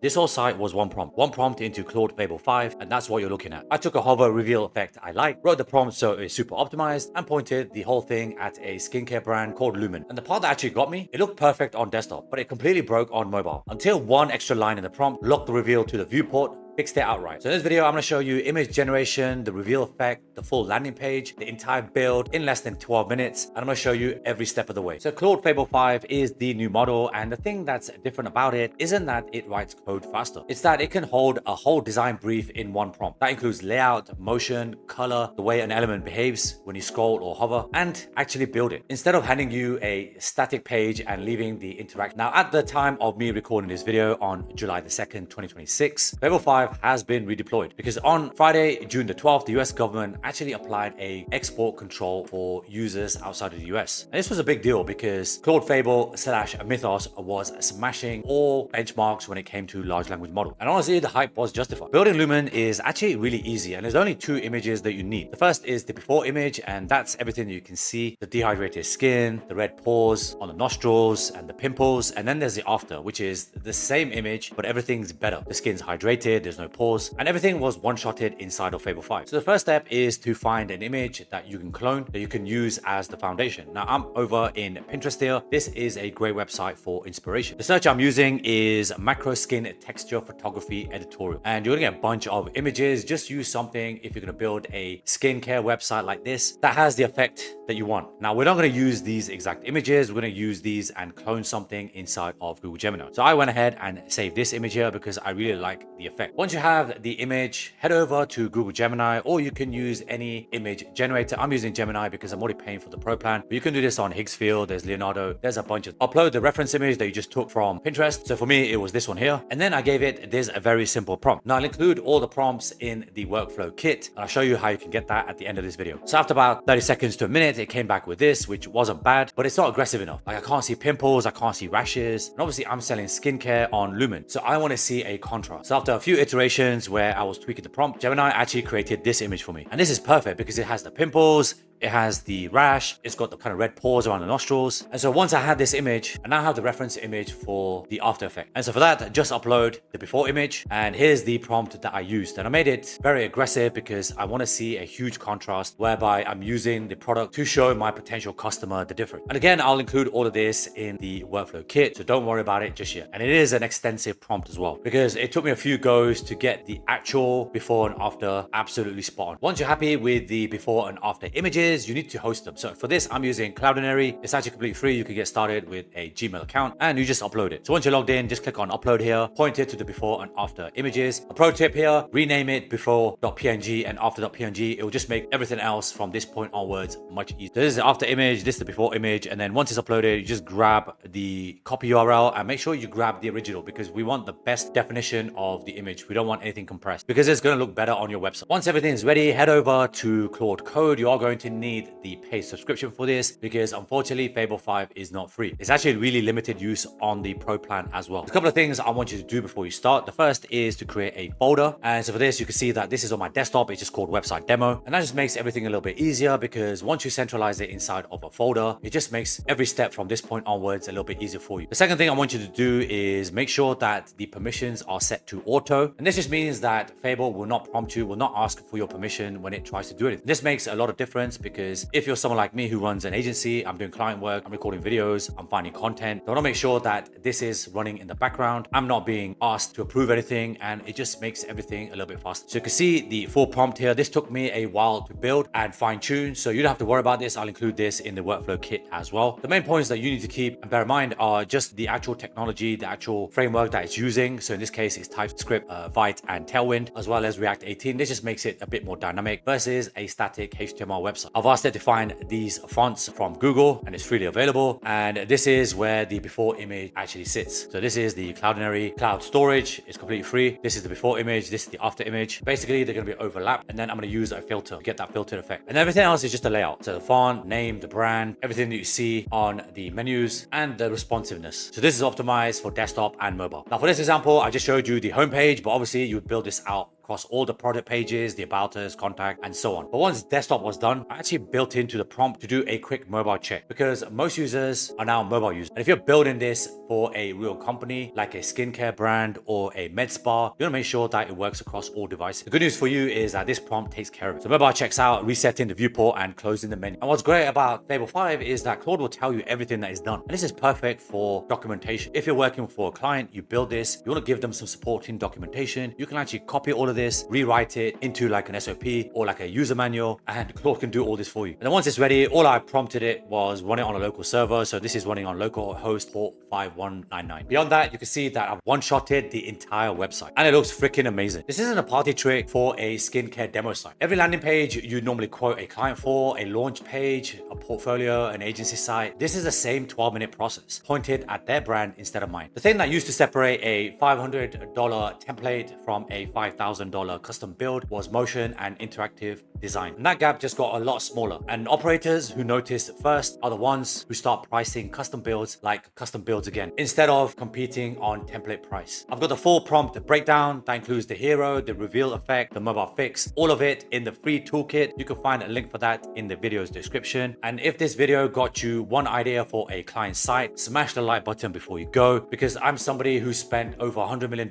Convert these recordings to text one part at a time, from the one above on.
This whole site was one prompt into Claude Fable 5, and that's what you're looking at. I took a hover reveal effect I like, wrote the prompt so it's super optimized, and pointed the whole thing at a skincare brand called Lumen. And the part that actually got me, it looked perfect on desktop, but it completely broke on mobile. Until one extra line in the prompt locked the reveal to the viewport, fixed it outright. So in this video, I'm going to show you image generation, the reveal effect, the full landing page, the entire build in less than 12 minutes. And I'm going to show you every step of the way. So Claude Fable 5 is the new model. And the thing that's different about it isn't that it writes code faster. It's that it can hold a whole design brief in one prompt. That includes layout, motion, color, the way an element behaves when you scroll or hover, and actually build it. Instead of handing you a static page and leaving the interaction. Now, at the time of me recording this video on July the 2nd, 2026, Fable 5 has been redeployed because on Friday, June the 12th, the US government actually applied a export control for users outside of the US. And this was a big deal because Claude Fable / Mythos was smashing all benchmarks when it came to large language model. And honestly, the hype was justified. Building Lumen is actually really easy, and there's only two images that you need. The first is the before image, and that's everything you can see: the dehydrated skin, the red pores on the nostrils, and the pimples. And then there's the after, which is the same image, but everything's better. The skin's hydrated, there's no pores, and everything was one-shotted inside of Fable 5. So the first step is to find an image that you can clone, that you can use as the foundation. Now I'm over in Pinterest here. This is a great website for inspiration. The search I'm using is macro skin texture photography editorial, and you're gonna get a bunch of images. Just use something if you're gonna build a skincare website like this that has the effect that you want. Now we're not gonna use these exact images. We're gonna use these and clone something inside of Google Gemini. So I went ahead and saved this image here because I really like the effect. Once you have the image, head over to Google Gemini, or you can use any image generator. I'm using Gemini because I'm already paying for the pro plan, but you can do this on Higgsfield, there's Leonardo, there's a bunch of. Upload the reference image that you just took from Pinterest. So for me, it was this one here. And then I gave it this a very simple prompt. Now I'll include all the prompts in the workflow kit, and I'll show you how you can get that at the end of this video. So after about 30 seconds to a minute, it came back with this, which wasn't bad, but it's not aggressive enough. Like I can't see pimples, I can't see rashes. And obviously I'm selling skincare on Lumen, so I want to see a contrast. So after a few iterations where I was tweaking the prompt, Gemini actually created this image for me. And this is perfect because it has the pimples, it has the rash, it's got the kind of red pores around the nostrils. And so once I had this image, I now have the reference image for the after effect. And so for that, just upload the before image. And here's the prompt that I used. And I made it very aggressive because I want to see a huge contrast whereby I'm using the product to show my potential customer the difference. And again, I'll include all of this in the workflow kit, so don't worry about it just yet. And it is an extensive prompt as well because it took me a few goes to get the actual before and after absolutely spot on. Once you're happy with the before and after images, you need to host them. So for this, I'm using Cloudinary. It's actually completely free. You can get started with a Gmail account and you just upload it. So once you're logged in, just click on upload here, point it to the before and after images. A pro tip here, rename it before.png and after.png. It will just make everything else from this point onwards much easier. So this is the after image, this is the before image. And then once it's uploaded, you just grab the copy URL and make sure you grab the original because we want the best definition of the image. We don't want anything compressed because it's going to look better on your website. Once everything is ready, head over to Claude Code. You are going to need the paid subscription for this because unfortunately Fable 5 is not free. It's actually really limited use on the pro plan as well. There's a couple of things I want you to do before you start. The first is to create a folder. And so for this, you can see that this is on my desktop. It's just called website demo. And that just makes everything a little bit easier because once you centralize it inside of a folder, it just makes every step from this point onwards a little bit easier for you. The second thing I want you to do is make sure that the permissions are set to auto. And this just means that Fable will not prompt you, will not ask for your permission when it tries to do it. This makes a lot of difference because if you're someone like me who runs an agency, I'm doing client work, I'm recording videos, I'm finding content, I want to make sure that this is running in the background. I'm not being asked to approve anything, and it just makes everything a little bit faster. So you can see the full prompt here. This took me a while to build and fine tune, so you don't have to worry about this. I'll include this in the workflow kit as well. The main points that you need to keep and bear in mind are just the actual technology, the actual framework that it's using. So in this case, it's TypeScript, Vite, and Tailwind, as well as React 18. This just makes it a bit more dynamic versus a static HTML website. I've asked it to find these fonts from Google and it's freely available. And this is where the before image actually sits. So this is the Cloudinary cloud storage. It's completely free. This is the before image. This is the after image. Basically, they're going to be overlapped. And then I'm going to use a filter to get that filtered effect. And everything else is just a layout. So the font, name, the brand, everything that you see on the menus and the responsiveness. So this is optimized for desktop and mobile. Now for this example, I just showed you the homepage, but obviously you would build this out across all the product pages, the about us, contact, and so on. But once desktop was done, I actually built into the prompt to do a quick mobile check because most users are now mobile users. And if you're building this for a real company like a skincare brand or a med spa, you want to make sure that it works across all devices. The good news for you is that this prompt takes care of it. So mobile checks out, resetting the viewport and closing the menu. And what's great about Fable 5 is that Claude will tell you everything that is done. And this is perfect for documentation. If you're working for a client, you build this, you want to give them some supporting documentation, you can actually copy all of this, rewrite it into like an SOP or like a user manual, and Claude can do all this for you. And then once it's ready, all I prompted it was run it on a local server. So this is running on localhost port 5199. Beyond that, you can see that I've one-shotted the entire website and it looks freaking amazing. This isn't a party trick for a skincare demo site. Every landing page you normally quote a client for, a launch page, a portfolio, an agency site. This is the same 12-minute process pointed at their brand instead of mine. The thing that used to separate a $500 template from a $5,000 custom build was motion and interactive design. And that gap just got a lot smaller. And operators who noticed first are the ones who start pricing custom builds like custom builds again, instead of competing on template price. I've got the full prompt breakdown that includes the hero, the reveal effect, the mobile fix, all of it in the free toolkit. You can find a link for that in the video's description. And if this video got you one idea for a client site, smash the like button before you go, because I'm somebody who spent over $100 million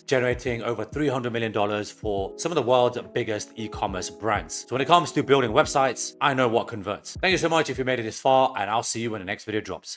generating over $300 million for some of the world's biggest e-commerce brands. So when it comes to building websites, I know what converts. Thank you so much if you made it this far, and I'll see you when the next video drops.